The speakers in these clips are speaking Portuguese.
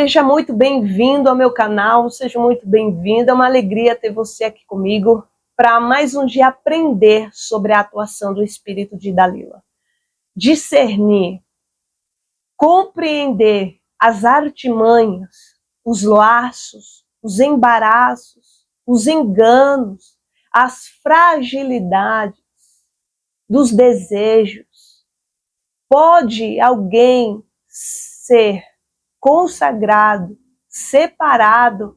Seja muito bem-vindo ao meu canal, seja muito bem-vindo. É uma alegria ter você aqui comigo para mais um dia aprender sobre a atuação do espírito de Dalila. Discernir, compreender as artimanhas, os laços, os embaraços, os enganos, as fragilidades dos desejos. Pode alguém ser consagrado, separado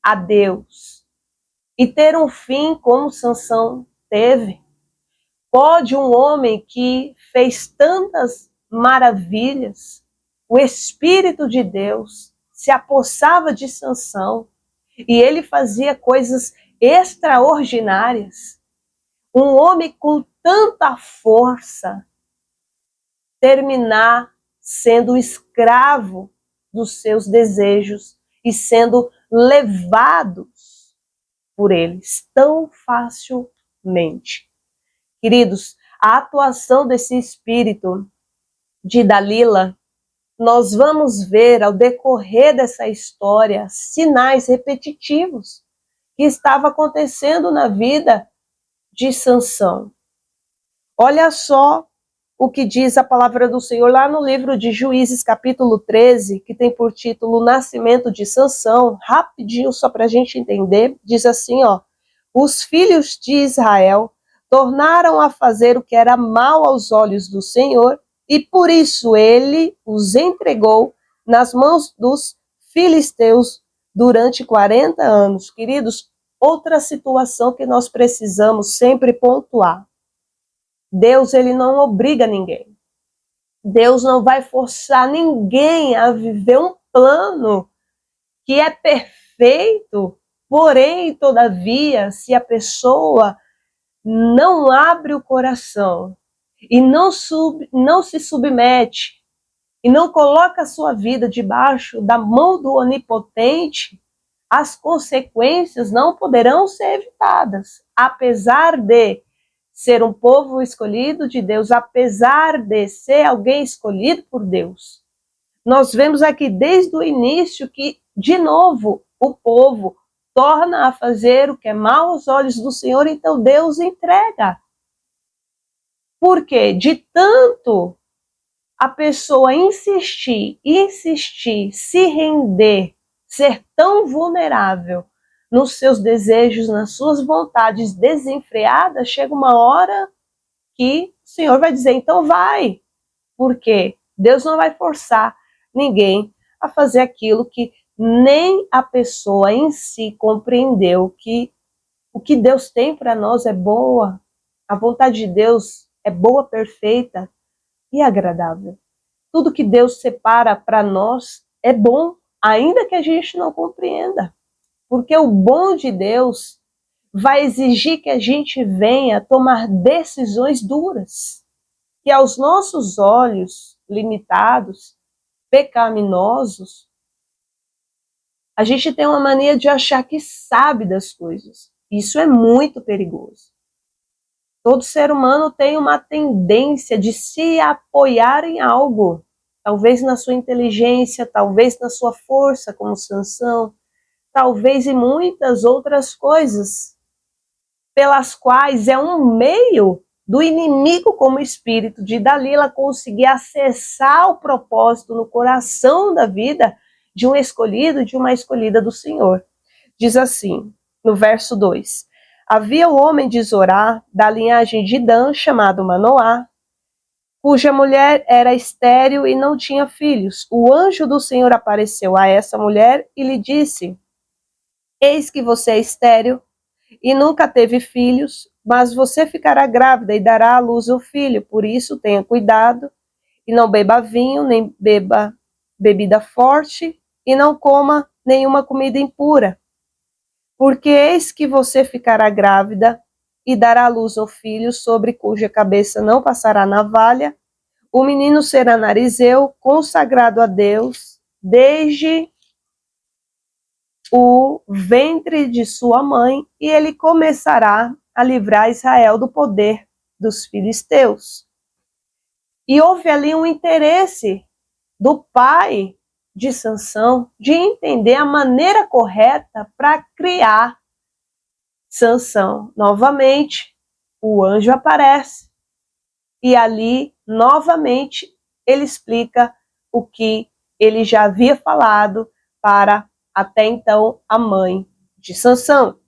a Deus e ter um fim como Sansão teve? Pode um homem que fez tantas maravilhas, o Espírito de Deus se apossava de Sansão e ele fazia coisas extraordinárias, um homem com tanta força terminar sendo escravo dos seus desejos e sendo levados por eles tão facilmente? Queridos, a atuação desse espírito de Dalila, nós vamos ver ao decorrer dessa história sinais repetitivos que estavam acontecendo na vida de Sansão. Olha só o que diz a palavra do Senhor lá no livro de Juízes, capítulo 13, que tem por título O Nascimento de Sansão. Rapidinho, só para a gente entender, diz assim, ó: os filhos de Israel tornaram a fazer o que era mal aos olhos do Senhor, e por isso ele os entregou nas mãos dos filisteus durante 40 anos. Queridos, outra situação que nós precisamos sempre pontuar. Deus, ele não obriga ninguém. Deus não vai forçar ninguém a viver um plano que é perfeito, porém, todavia, se a pessoa não abre o coração e não se submete e não coloca a sua vida debaixo da mão do Onipotente, as consequências não poderão ser evitadas, apesar de ser um povo escolhido de Deus, apesar de ser alguém escolhido por Deus. Nós vemos aqui desde o início que, de novo, o povo torna a fazer o que é mal aos olhos do Senhor, então Deus entrega. Por quê? De tanto a pessoa insistir, se render, ser tão vulnerável nos seus desejos, nas suas vontades desenfreadas, chega uma hora que o Senhor vai dizer, então vai. Por quê? Deus não vai forçar ninguém a fazer aquilo que nem a pessoa em si compreendeu, que o que Deus tem para nós é boa, a vontade de Deus é boa, perfeita e agradável. Tudo que Deus separa para nós é bom, ainda que a gente não compreenda. Porque o bom de Deus vai exigir que a gente venha tomar decisões duras, que aos nossos olhos limitados, pecaminosos, a gente tem uma mania de achar que sabe das coisas. Isso é muito perigoso. Todo ser humano tem uma tendência de se apoiar em algo, talvez na sua inteligência, talvez na sua força, como Sansão, talvez em muitas outras coisas, pelas quais é um meio do inimigo, como espírito de Dalila, conseguir acessar o propósito no coração da vida de um escolhido, de uma escolhida do Senhor. Diz assim, no verso 2, havia um homem de Zorá, da linhagem de Dan, chamado Manoá, cuja mulher era estéril e não tinha filhos. O anjo do Senhor apareceu a essa mulher e lhe disse, eis que você é estéril e nunca teve filhos, mas você ficará grávida e dará à luz um filho. Por isso, tenha cuidado e não beba vinho, nem beba bebida forte e não coma nenhuma comida impura. Porque eis que você ficará grávida e dará à luz um filho sobre cuja cabeça não passará navalha. O menino será narizeu, consagrado a Deus, desde o ventre de sua mãe, e ele começará a livrar Israel do poder dos filisteus. E houve ali um interesse do pai de Sansão de entender a maneira correta para criar Sansão. Novamente, o anjo aparece e ali, novamente, ele explica o que ele já havia falado para até então a mãe de Sansão.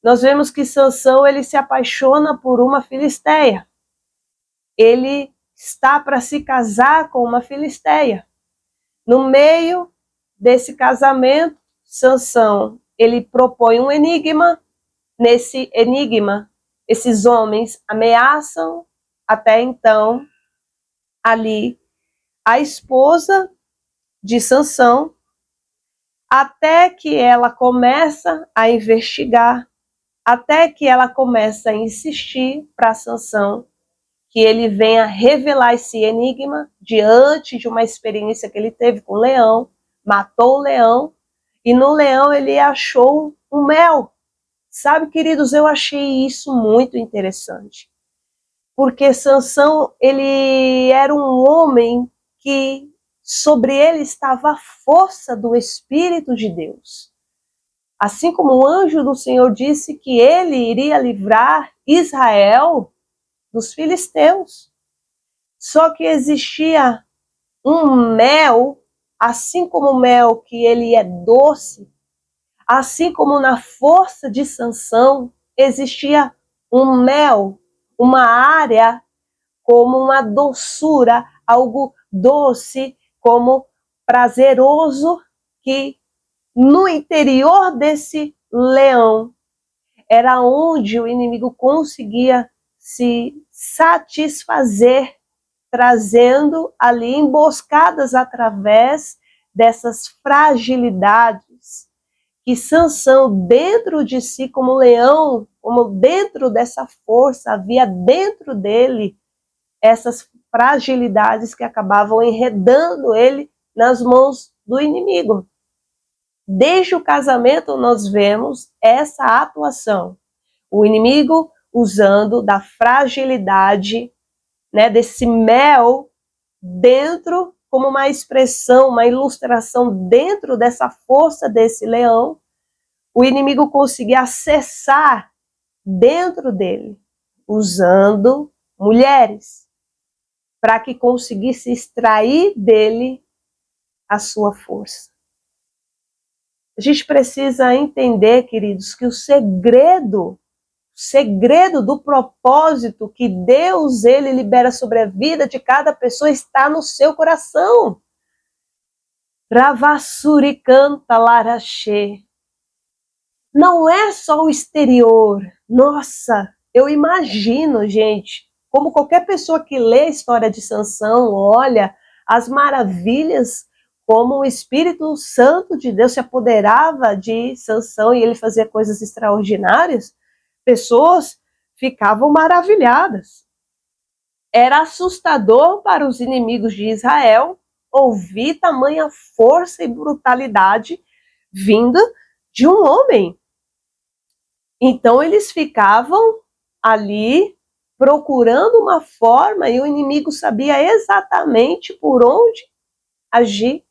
Nós vemos que Sansão ele se apaixona por uma filisteia. Ele está para se casar com uma filisteia. No meio desse casamento, Sansão ele propõe um enigma. Nesse enigma, esses homens ameaçam até então ali a esposa de Sansão, até que ela começa a investigar, até que ela começa a insistir para Sansão que ele venha revelar esse enigma diante de uma experiência que ele teve com o leão, matou o leão, e no leão ele achou um mel. Sabe, queridos, eu achei isso muito interessante, porque Sansão, ele era um homem que sobre ele estava a força do Espírito de Deus. Assim como o anjo do Senhor disse que ele iria livrar Israel dos filisteus. Só que existia um mel, assim como o mel que ele é doce, assim como na força de Sansão existia um mel, uma área como uma doçura, algo doce, como prazeroso, que no interior desse leão era onde o inimigo conseguia se satisfazer, trazendo ali emboscadas através dessas fragilidades que Sansão, dentro de si, como leão, como dentro dessa força, havia dentro dele essas fragilidades que acabavam enredando ele nas mãos do inimigo. Desde o casamento nós vemos essa atuação. O inimigo usando da fragilidade, né, desse mel dentro, como uma expressão, uma ilustração dentro dessa força desse leão, o inimigo conseguia acessar dentro dele, usando mulheres, para que conseguisse extrair dele a sua força. A gente precisa entender, queridos, que o segredo do propósito que Deus ele libera sobre a vida de cada pessoa está no seu coração. Ravassuri canta laraxê. Não é só o exterior. Nossa, eu imagino, gente, como qualquer pessoa que lê a história de Sansão, olha as maravilhas como o Espírito Santo de Deus se apoderava de Sansão e ele fazia coisas extraordinárias, pessoas ficavam maravilhadas. Era assustador para os inimigos de Israel ouvir tamanha força e brutalidade vinda de um homem. Então eles ficavam ali procurando uma forma e o inimigo sabia exatamente por onde agir.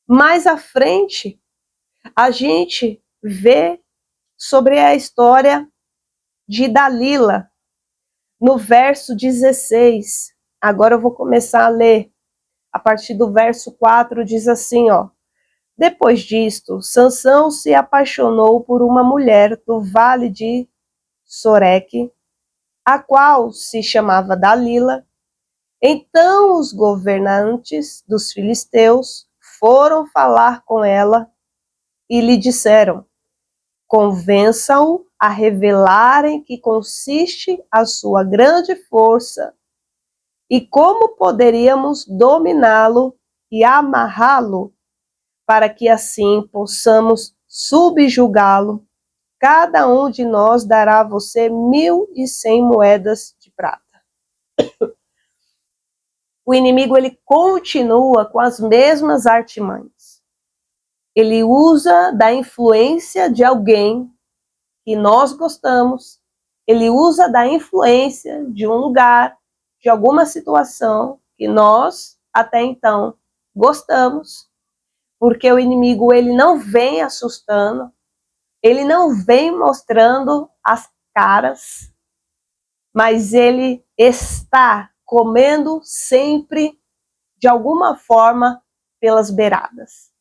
Mais à frente, a gente vê sobre a história de Dalila, no verso 16. Agora eu vou começar a ler. A partir do verso 4 diz assim, ó. Depois disto, Sansão se apaixonou por uma mulher do vale de Soreque, a qual se chamava Dalila. Então os governantes dos filisteus foram falar com ela e lhe disseram: convença-o a revelar em que consiste a sua grande força e como poderíamos dominá-lo e amarrá-lo, para que assim possamos subjugá-lo. Cada um de nós dará a você 1.100 moedas de prata. O inimigo ele continua com as mesmas artimanhas. Ele usa da influência de alguém que nós gostamos, ele usa da influência de um lugar, de alguma situação que nós, até então, gostamos, porque o inimigo ele não vem assustando, ele não vem mostrando as caras, mas ele está comendo sempre, de alguma forma, pelas beiradas.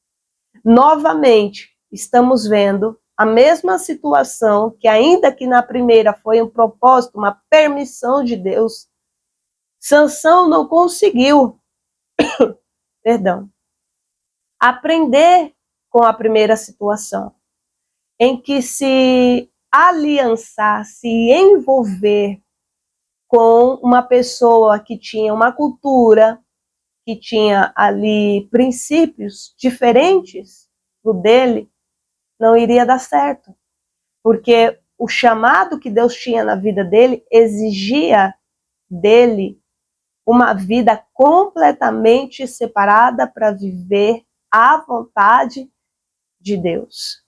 Novamente, estamos vendo a mesma situação que, ainda que na primeira foi um propósito, uma permissão de Deus, Sansão não conseguiu, aprender com a primeira situação, em que se aliançar, se envolver com uma pessoa que tinha uma cultura, que tinha ali princípios diferentes do dele, não iria dar certo. Porque o chamado que Deus tinha na vida dele exigia dele uma vida completamente separada para viver à vontade de Deus.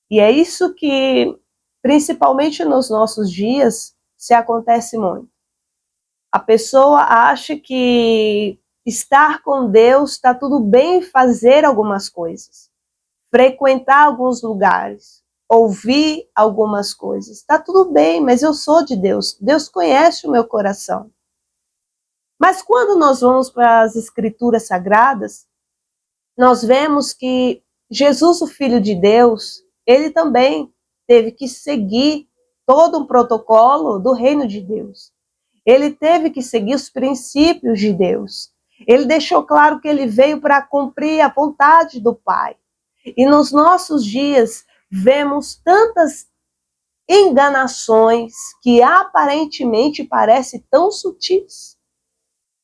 E é isso que, principalmente nos nossos dias, se acontece muito. A pessoa acha que estar com Deus está tudo bem, fazer algumas coisas, frequentar alguns lugares, ouvir algumas coisas. Está tudo bem, mas eu sou de Deus. Deus conhece o meu coração. Mas quando nós vamos para as Escrituras Sagradas, nós vemos que Jesus, o Filho de Deus, ele também teve que seguir todo um protocolo do reino de Deus. Ele teve que seguir os princípios de Deus. Ele deixou claro que ele veio para cumprir a vontade do Pai. E nos nossos dias, vemos tantas enganações que aparentemente parecem tão sutis.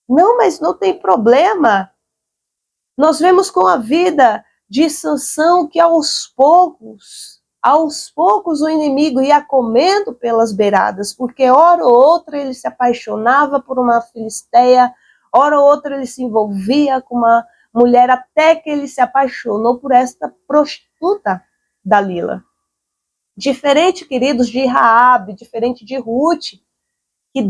Não, mas não tem problema. Nós vemos com a vida de Sansão que aos poucos o inimigo ia comendo pelas beiradas, porque hora ou outra ele se apaixonava por uma filisteia, hora ou outra ele se envolvia com uma mulher, até que ele se apaixonou por esta prostituta Dalila. Diferente, queridos, de Raabe, diferente de Ruth, que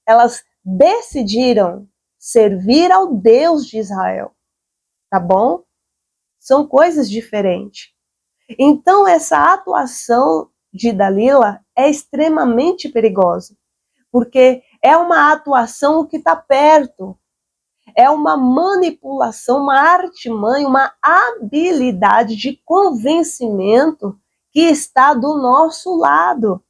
elas decidiram servir ao Deus de Israel, tá bom? São coisas diferentes. Então, essa atuação de Dalila é extremamente perigosa, porque é uma atuação que está perto, é uma manipulação, uma artimanha, uma habilidade de convencimento que está do nosso lado.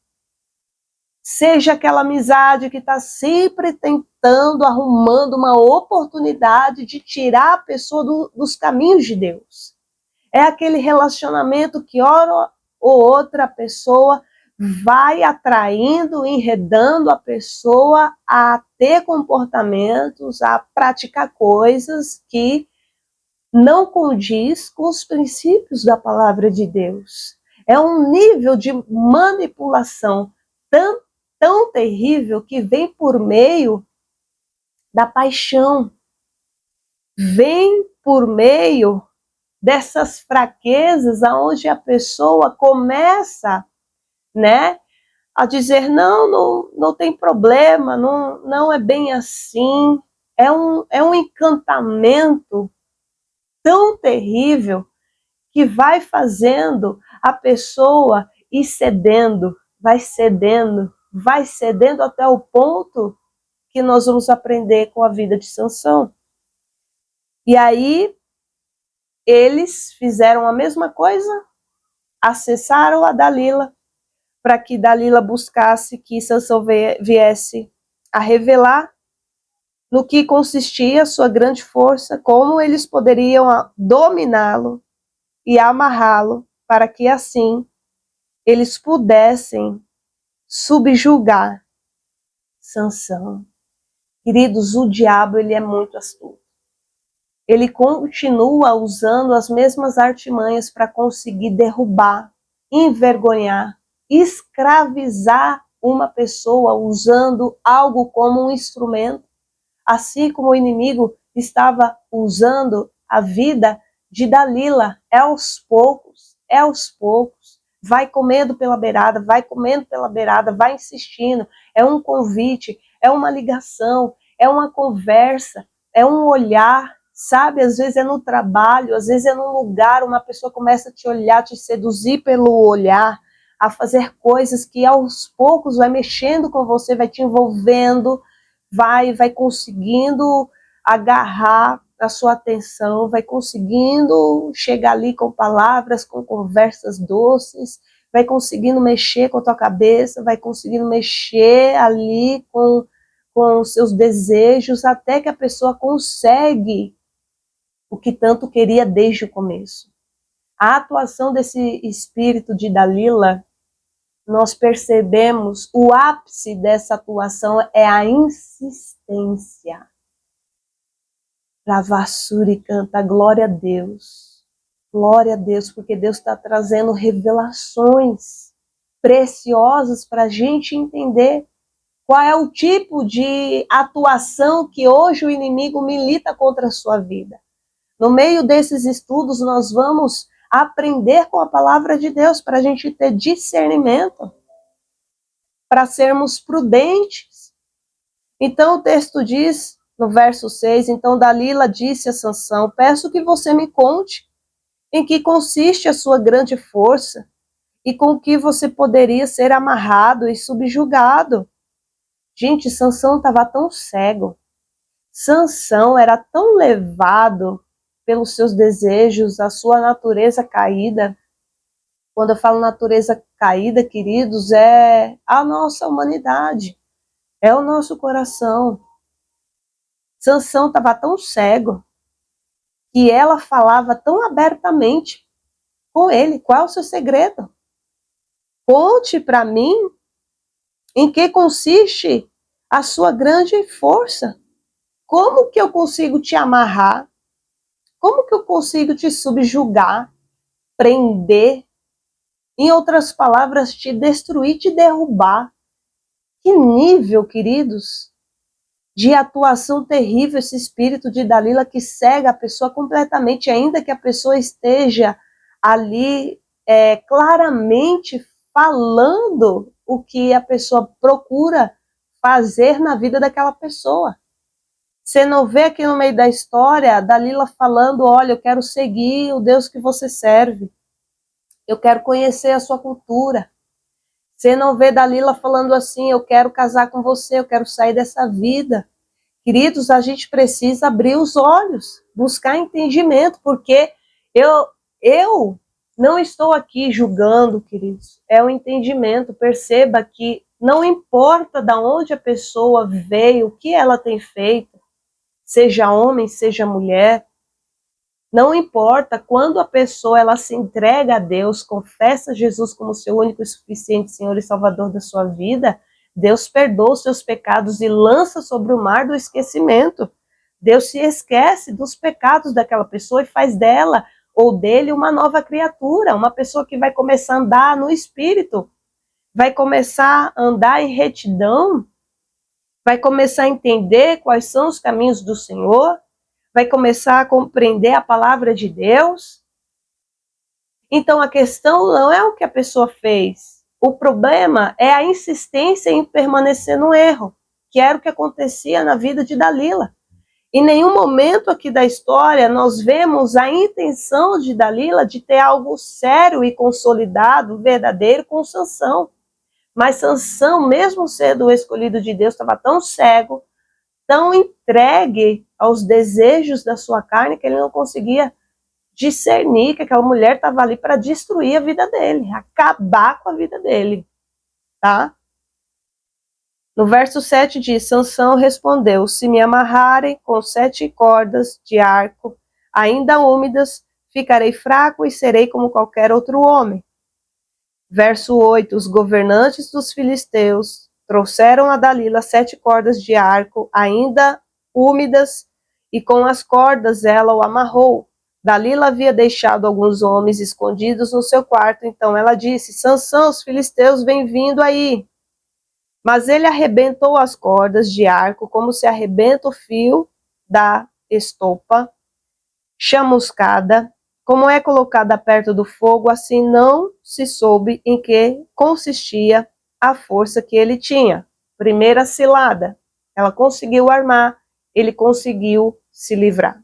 Seja aquela amizade que está sempre tentando, arrumando uma oportunidade de tirar a pessoa dos caminhos de Deus. É aquele relacionamento que hora ou outra a pessoa vai atraindo, enredando a pessoa a ter comportamentos, a praticar coisas que não condiz com os princípios da palavra de Deus. É um nível de manipulação tão terrível que vem por meio da paixão, vem por meio dessas fraquezas, aonde a pessoa começa, né, a dizer, não tem problema, não é bem assim. É um encantamento tão terrível que vai fazendo a pessoa ir cedendo, vai cedendo até o ponto que nós vamos aprender com a vida de Sansão. E aí, eles fizeram a mesma coisa, acessaram a Dalila, para que Dalila buscasse que Sansão viesse a revelar no que consistia a sua grande força, como eles poderiam dominá-lo e amarrá-lo, para que assim eles pudessem subjugar Sansão. Queridos, o diabo ele é muito astuto. Ele continua usando as mesmas artimanhas para conseguir derrubar, envergonhar, escravizar uma pessoa usando algo como um instrumento, assim como o inimigo estava usando a vida de Dalila. É aos poucos, vai comendo pela beirada, vai insistindo, é um convite, é uma ligação, é uma conversa, é um olhar, sabe? Às vezes é no trabalho, às vezes é num lugar, uma pessoa começa a te olhar, te seduzir pelo olhar, a fazer coisas que aos poucos vai mexendo com você, vai te envolvendo, vai conseguindo agarrar a sua atenção, vai conseguindo chegar ali com palavras, com conversas doces, vai conseguindo mexer com a tua cabeça, vai conseguindo mexer ali com os seus desejos, até que a pessoa consegue o que tanto queria desde o começo. A atuação desse espírito de Dalila, nós percebemos, o ápice dessa atuação é a insistência. Ravassuri canta, glória a Deus, porque Deus está trazendo revelações preciosas para a gente entender qual é o tipo de atuação que hoje o inimigo milita contra a sua vida. No meio desses estudos, nós vamos aprender com a palavra de Deus para a gente ter discernimento, para sermos prudentes. Então o texto diz, no verso 6, então Dalila disse a Sansão, peço que você me conte em que consiste a sua grande força e com que você poderia ser amarrado e subjugado. Gente, Sansão estava tão cego. Sansão era tão levado pelos seus desejos, a sua natureza caída. Quando eu falo natureza caída, queridos, é a nossa humanidade, é o nosso coração. Sansão estava tão cego que ela falava tão abertamente com ele. Qual é o seu segredo? Conte para mim em que consiste a sua grande força. Como que eu consigo te amarrar? Como que eu consigo te subjugar, prender? Em outras palavras, te destruir, te derrubar. Que nível, queridos, de atuação terrível esse espírito de Dalila que cega a pessoa completamente, ainda que a pessoa esteja ali claramente falando o que a pessoa procura fazer na vida daquela pessoa. Você não vê aqui no meio da história Dalila falando, olha, eu quero seguir o Deus que você serve, eu quero conhecer a sua cultura. Você não vê Dalila falando assim, eu quero casar com você, eu quero sair dessa vida. Queridos, a gente precisa abrir os olhos, buscar entendimento, porque eu não estou aqui julgando, queridos. É o entendimento. Perceba que não importa de onde a pessoa veio, o que ela tem feito, seja homem, seja mulher, não importa, quando a pessoa ela se entrega a Deus, confessa Jesus como seu único e suficiente Senhor e Salvador da sua vida, Deus perdoa os seus pecados e lança sobre o mar do esquecimento. Deus se esquece dos pecados daquela pessoa e faz dela ou dele uma nova criatura, uma pessoa que vai começar a andar no Espírito, vai começar a andar em retidão, vai começar a entender quais são os caminhos do Senhor, vai começar a compreender a palavra de Deus. Então a questão não é o que a pessoa fez. O problema é a insistência em permanecer no erro, que era o que acontecia na vida de Dalila. Em nenhum momento aqui da história nós vemos a intenção de Dalila de ter algo sério e consolidado, verdadeiro com Sansão. Mas Sansão, mesmo sendo o escolhido de Deus, estava tão cego, tão entregue aos desejos da sua carne, que ele não conseguia discernir que aquela mulher estava ali para destruir a vida dele, acabar com a vida dele, tá? No verso 7 diz, Sansão respondeu, se me amarrarem com 7 cordas de arco, ainda úmidas, ficarei fraco e serei como qualquer outro homem. Verso 8, os governantes dos filisteus trouxeram a Dalila 7 cordas de arco, ainda úmidas, e com as cordas ela o amarrou. Dalila havia deixado alguns homens escondidos no seu quarto, então ela disse, Sansão, os filisteus vêm vindo aí. Mas ele arrebentou as cordas de arco, como se arrebenta o fio da estopa chamuscada, como é colocada perto do fogo, assim não se soube em que consistia a força que ele tinha. Primeira cilada, ela conseguiu armar ele conseguiu se livrar.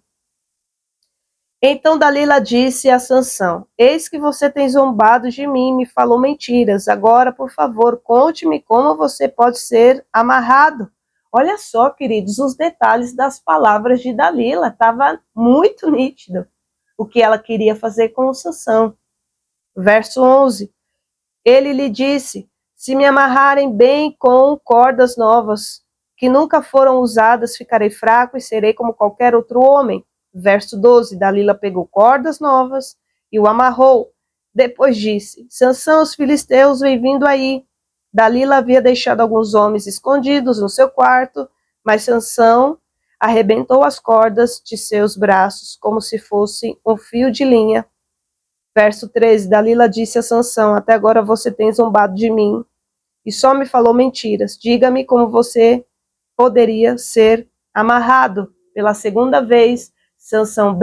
Então Dalila disse a Sansão: eis que você tem zombado de mim, me falou mentiras. Agora, por favor, conte-me como você pode ser amarrado. Olha só, queridos, os detalhes das palavras de Dalila. Estava muito nítido o que ela queria fazer com o Sansão. Verso 11. Ele lhe disse: se me amarrarem bem com cordas novas, que nunca foram usadas, ficarei fraco e serei como qualquer outro homem. Verso 12, Dalila pegou cordas novas e o amarrou. Depois disse: Sansão, os filisteus vêm vindo aí. Dalila havia deixado alguns homens escondidos no seu quarto, mas Sansão arrebentou as cordas de seus braços como se fosse um fio de linha. Verso 13, Dalila disse a Sansão: até agora você tem zombado de mim e só me falou mentiras. Diga-me como você poderia ser amarrado. Pela segunda vez, Sansão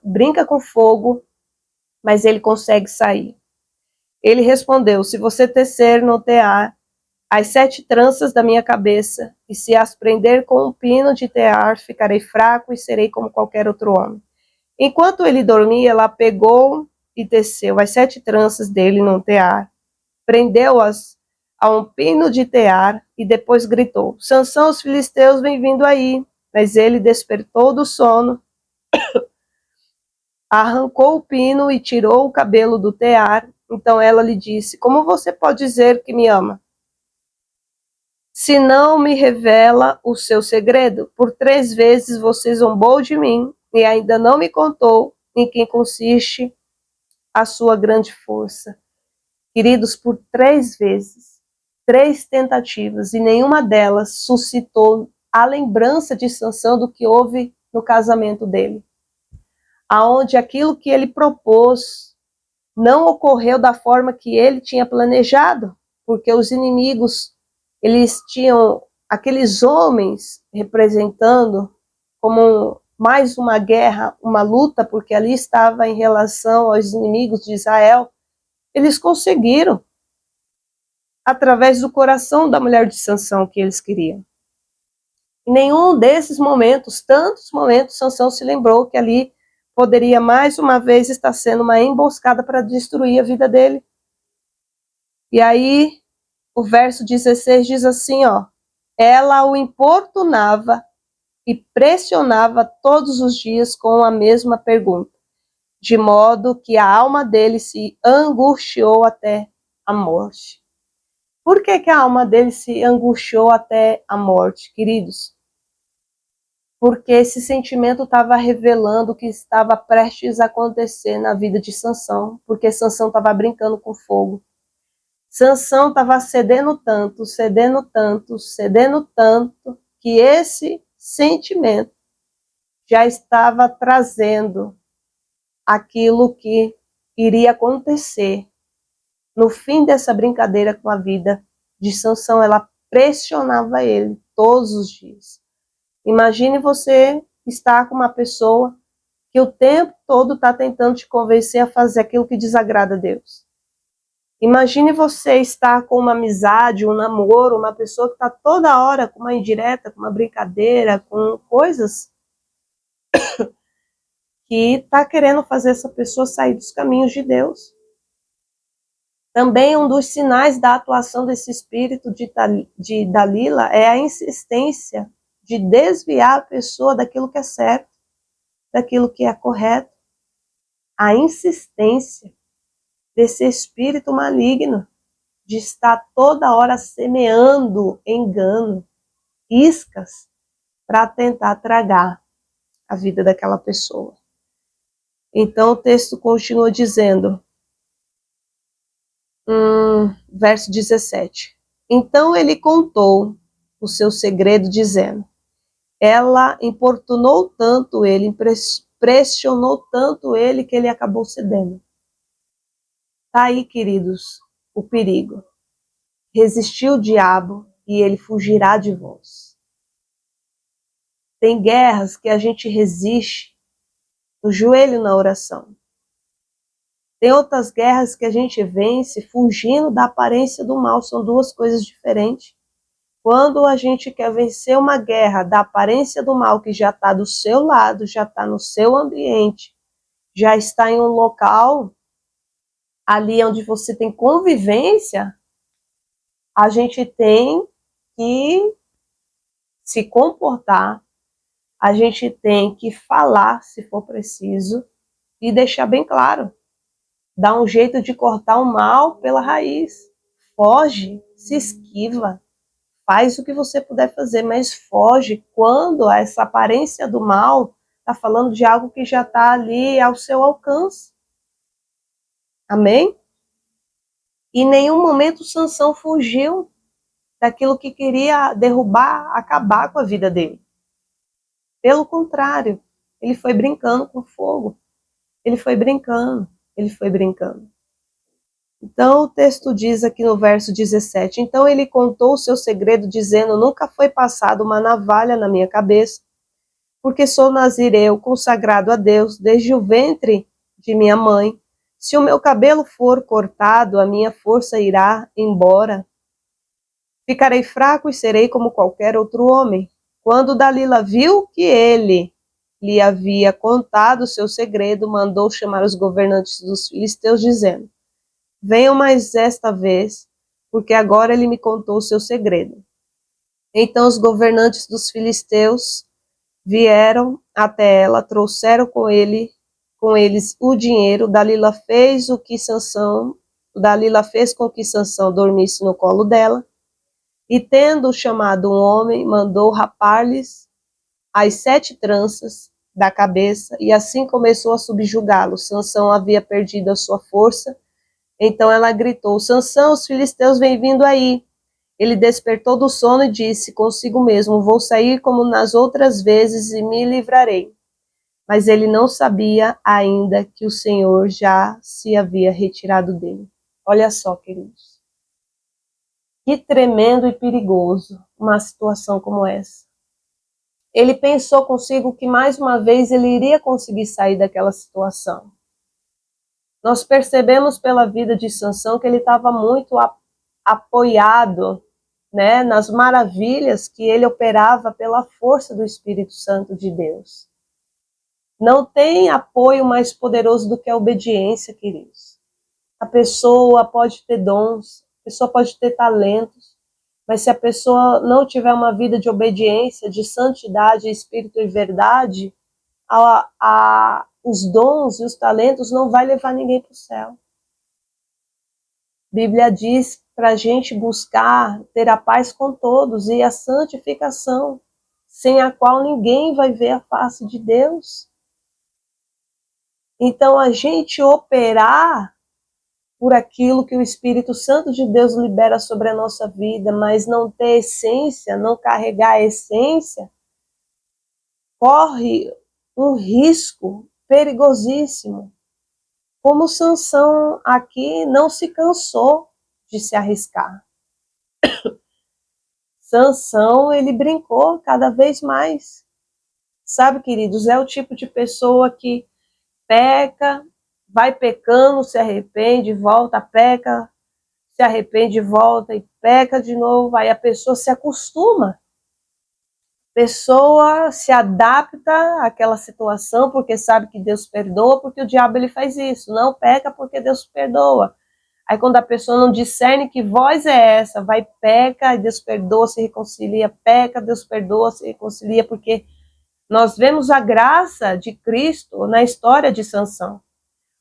brinca com fogo, mas ele consegue sair. Ele respondeu: se você tecer no tear as 7 tranças da minha cabeça, e se as prender com um pino de tear, ficarei fraco e serei como qualquer outro homem. Enquanto ele dormia, ela pegou e teceu as 7 tranças dele num tear, prendeu-as a um pino de tear e depois gritou: Sansão, os filisteus vêm vindo aí. Mas ele despertou do sono, arrancou o pino e tirou o cabelo do tear. Então ela lhe disse: como você pode dizer que me ama, se não me revela o seu segredo? Por 3 vezes você zombou de mim e ainda não me contou em que consiste a sua grande força. Queridos, por 3 vezes, 3 tentativas, e nenhuma delas suscitou a lembrança de Sansão do que houve no casamento dele, aonde aquilo que ele propôs não ocorreu da forma que ele tinha planejado, porque os inimigos, eles tinham aqueles homens representando como mais uma guerra, uma luta, porque ali estava em relação aos inimigos de Israel. Eles conseguiram, através do coração da mulher de Sansão, que eles queriam. Em nenhum desses momentos, tantos momentos, Sansão se lembrou que ali poderia mais uma vez estar sendo uma emboscada para destruir a vida dele. E aí, o verso 16 diz assim, ó: ela o importunava e pressionava todos os dias com a mesma pergunta, de modo que a alma dele se angustiou até a morte. Por que a alma dele se angustiou até a morte, queridos? Porque esse sentimento estava revelando o que estava prestes a acontecer na vida de Sansão, porque Sansão estava brincando com fogo. Sansão estava cedendo tanto, que esse sentimento já estava trazendo aquilo que iria acontecer no fim dessa brincadeira com a vida de Sansão. Ela pressionava ele todos os dias. Imagine você estar com uma pessoa que o tempo todo está tentando te convencer a fazer aquilo que desagrada a Deus. Imagine você estar com uma amizade, um namoro, uma pessoa que está toda hora com uma indireta, com uma brincadeira, com coisas que está querendo fazer essa pessoa sair dos caminhos de Deus. Também um dos sinais da atuação desse espírito de Dalila é a insistência de desviar a pessoa daquilo que é certo, daquilo que é correto. A insistência desse espírito maligno de estar toda hora semeando engano, iscas, para tentar tragar a vida daquela pessoa. Então o texto continua dizendo, verso 17. Então ele contou o seu segredo, dizendo: ela importunou tanto ele, pressionou tanto ele, que ele acabou cedendo. Tá aí, queridos, o perigo. Resistir o diabo e ele fugirá de vós. Tem guerras que a gente resiste no joelho na oração. Tem outras guerras que a gente vence fugindo da aparência do mal. São 2 coisas diferentes. Quando a gente quer vencer uma guerra da aparência do mal que já está do seu lado, já está no seu ambiente, já está em um local ali onde você tem convivência, a gente tem que se comportar, a gente tem que falar, se for preciso, e deixar bem claro. Dá um jeito de cortar o mal pela raiz. Foge, se esquiva, faz o que você puder fazer, mas foge quando essa aparência do mal está falando de algo que já está ali ao seu alcance. Amém? E em nenhum momento Sansão fugiu daquilo que queria derrubar, acabar com a vida dele. Pelo contrário, ele foi brincando com fogo. Ele foi brincando, ele foi brincando. Então o texto diz aqui no verso 17, então ele contou o seu segredo dizendo, nunca foi passada uma navalha na minha cabeça, porque sou nazireu, consagrado a Deus, desde o ventre de minha mãe. Se o meu cabelo for cortado, a minha força irá embora. Ficarei fraco e serei como qualquer outro homem. Quando Dalila viu que ele lhe havia contado o seu segredo, mandou chamar os governantes dos filisteus, dizendo, venham mais esta vez, porque agora ele me contou o seu segredo. Então os governantes dos filisteus vieram até ela, trouxeram com eles o dinheiro. Dalila fez com que Sansão dormisse no colo dela, e tendo chamado um homem, mandou rapar-lhes as 7 tranças da cabeça, e assim começou a subjugá-lo. Sansão havia perdido a sua força, então ela gritou, Sansão, os filisteus vêm vindo aí. Ele despertou do sono e disse consigo mesmo, vou sair como nas outras vezes e me livrarei. Mas ele não sabia ainda que o Senhor já se havia retirado dele. Olha só, queridos. Que tremendo e perigoso uma situação como essa. Ele pensou consigo que mais uma vez ele iria conseguir sair daquela situação. Nós percebemos pela vida de Sansão que ele estava muito apoiado, né, nas maravilhas que ele operava pela força do Espírito Santo de Deus. Não tem apoio mais poderoso do que a obediência, queridos. A pessoa pode ter dons, a pessoa pode ter talentos, mas se a pessoa não tiver uma vida de obediência, de santidade, espírito e verdade, os dons e os talentos não vai levar ninguém para o céu. A Bíblia diz para a gente buscar ter a paz com todos e a santificação, sem a qual ninguém vai ver a face de Deus. Então, a gente operar por aquilo que o Espírito Santo de Deus libera sobre a nossa vida, mas não ter essência, não carregar a essência, corre um risco perigosíssimo. Como Sansão aqui não se cansou de se arriscar. Sansão, ele brincou cada vez mais. Sabe, queridos, é o tipo de pessoa que peca, vai pecando, se arrepende, volta, peca, se arrepende, volta e peca de novo. Aí a pessoa se acostuma. A pessoa se adapta àquela situação porque sabe que Deus perdoa, porque o diabo ele faz isso. Não peca porque Deus perdoa. Aí quando a pessoa não discerne que voz é essa, vai, peca, e Deus perdoa, se reconcilia, peca, Deus perdoa, se reconcilia, porque nós vemos a graça de Cristo na história de Sansão.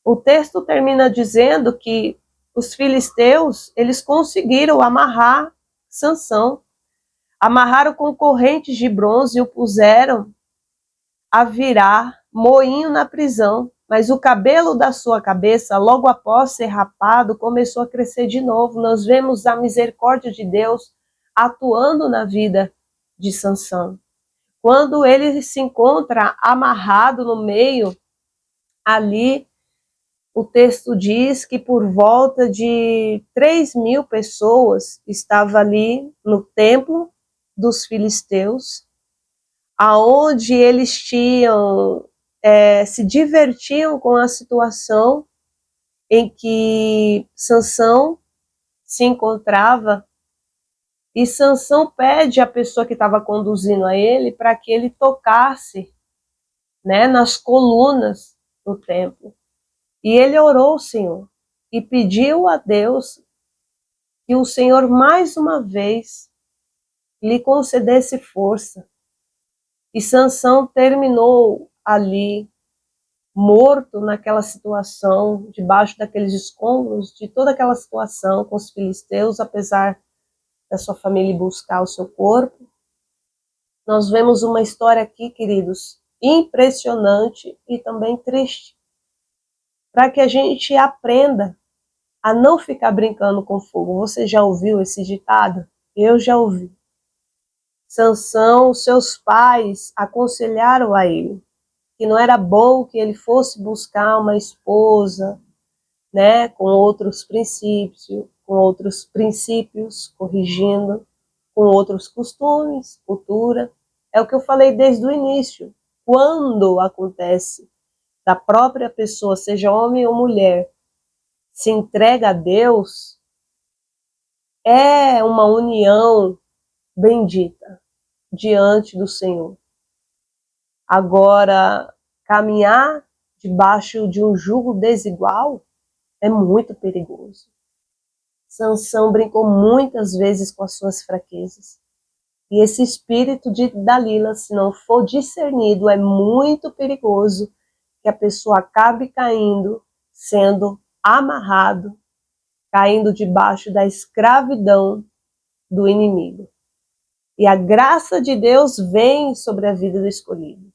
O texto termina dizendo que os filisteus, eles conseguiram amarrar Sansão, amarraram com correntes de bronze e o puseram a virar moinho na prisão, mas o cabelo da sua cabeça, logo após ser rapado, começou a crescer de novo. Nós vemos a misericórdia de Deus atuando na vida de Sansão. Quando ele se encontra amarrado no meio, ali, o texto diz que por volta de 3.000 pessoas estavam ali no templo dos filisteus, aonde eles se divertiam com a situação em que Sansão se encontrava E Sansão pede à pessoa que estava conduzindo a ele para que ele tocasse, né, nas colunas do templo. E ele orou ao Senhor e pediu a Deus que o Senhor mais uma vez lhe concedesse força. E Sansão terminou ali, morto naquela situação, debaixo daqueles escombros, de toda aquela situação com os filisteus, apesar da sua família buscar o seu corpo. Nós vemos uma história aqui, queridos, impressionante e também triste, para que a gente aprenda a não ficar brincando com fogo. Você já ouviu esse ditado? Eu já ouvi. Sansão, seus pais aconselharam a ele que não era bom que ele fosse buscar uma esposa, né, com outros princípios, corrigindo, com outros costumes, cultura. É o que eu falei desde o início. Quando acontece da própria pessoa, seja homem ou mulher, se entrega a Deus, é uma união bendita diante do Senhor. Agora, caminhar debaixo de um jugo desigual é muito perigoso. Sansão brincou muitas vezes com as suas fraquezas. E esse espírito de Dalila, se não for discernido, é muito perigoso que a pessoa acabe caindo, sendo amarrado, caindo debaixo da escravidão do inimigo. E a graça de Deus vem sobre a vida do escolhido.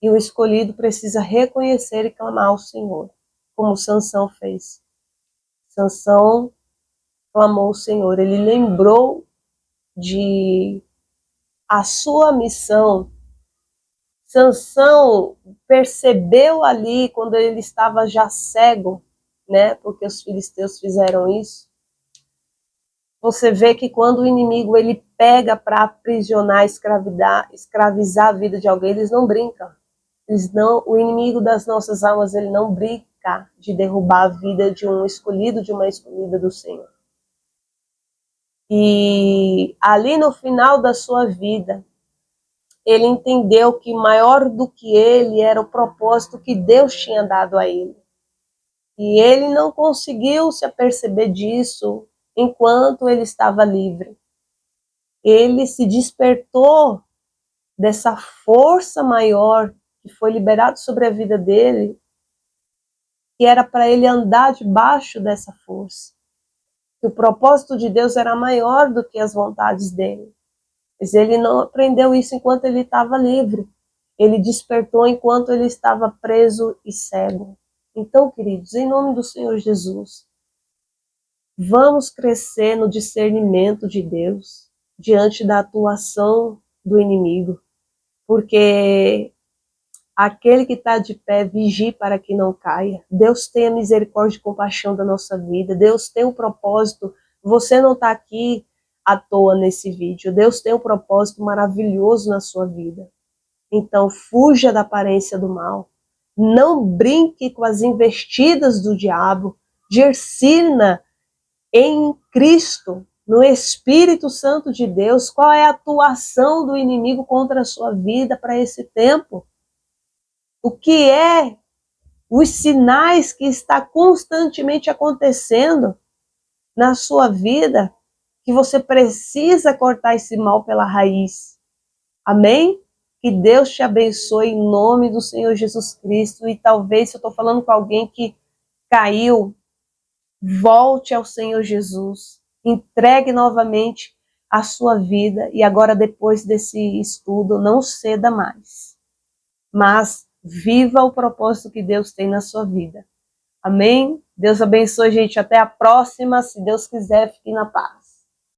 E o escolhido precisa reconhecer e clamar ao Senhor, como Sansão fez. Sansão clamou ao Senhor, ele lembrou de a sua missão. Sansão percebeu ali, quando ele estava já cego, né, porque os filisteus fizeram isso. Você vê que quando o inimigo ele pega para aprisionar, escravizar a vida de alguém, eles não brincam. O inimigo das nossas almas, ele não brinca de derrubar a vida de um escolhido, de uma escolhida do Senhor. E ali no final da sua vida, ele entendeu que maior do que ele era o propósito que Deus tinha dado a ele. E ele não conseguiu se aperceber disso enquanto ele estava livre. Ele se despertou dessa força maior que foi liberada sobre a vida dele, que era para ele andar debaixo dessa força. Que o propósito de Deus era maior do que as vontades dele. Mas ele não aprendeu isso enquanto ele estava livre. Ele despertou enquanto ele estava preso e cego. Então, queridos, em nome do Senhor Jesus, vamos crescer no discernimento de Deus diante da atuação do inimigo, porque aquele que está de pé vigie para que não caia. Deus tenha misericórdia e compaixão da nossa vida. Deus tem um propósito. Você não está aqui à toa nesse vídeo. Deus tem um propósito maravilhoso na sua vida. Então, fuja da aparência do mal. Não brinque com as investidas do diabo. Discirna em Cristo, no Espírito Santo de Deus, qual é a atuação do inimigo contra a sua vida para esse tempo. O que é os sinais que está constantemente acontecendo na sua vida, que você precisa cortar esse mal pela raiz. Amém? Que Deus te abençoe em nome do Senhor Jesus Cristo. E talvez, se eu estou falando com alguém que caiu, volte ao Senhor Jesus. Entregue novamente a sua vida. E agora, depois desse estudo, não ceda mais. Mas viva o propósito que Deus tem na sua vida. Amém? Deus abençoe, gente. Até a próxima. Se Deus quiser, fique na paz.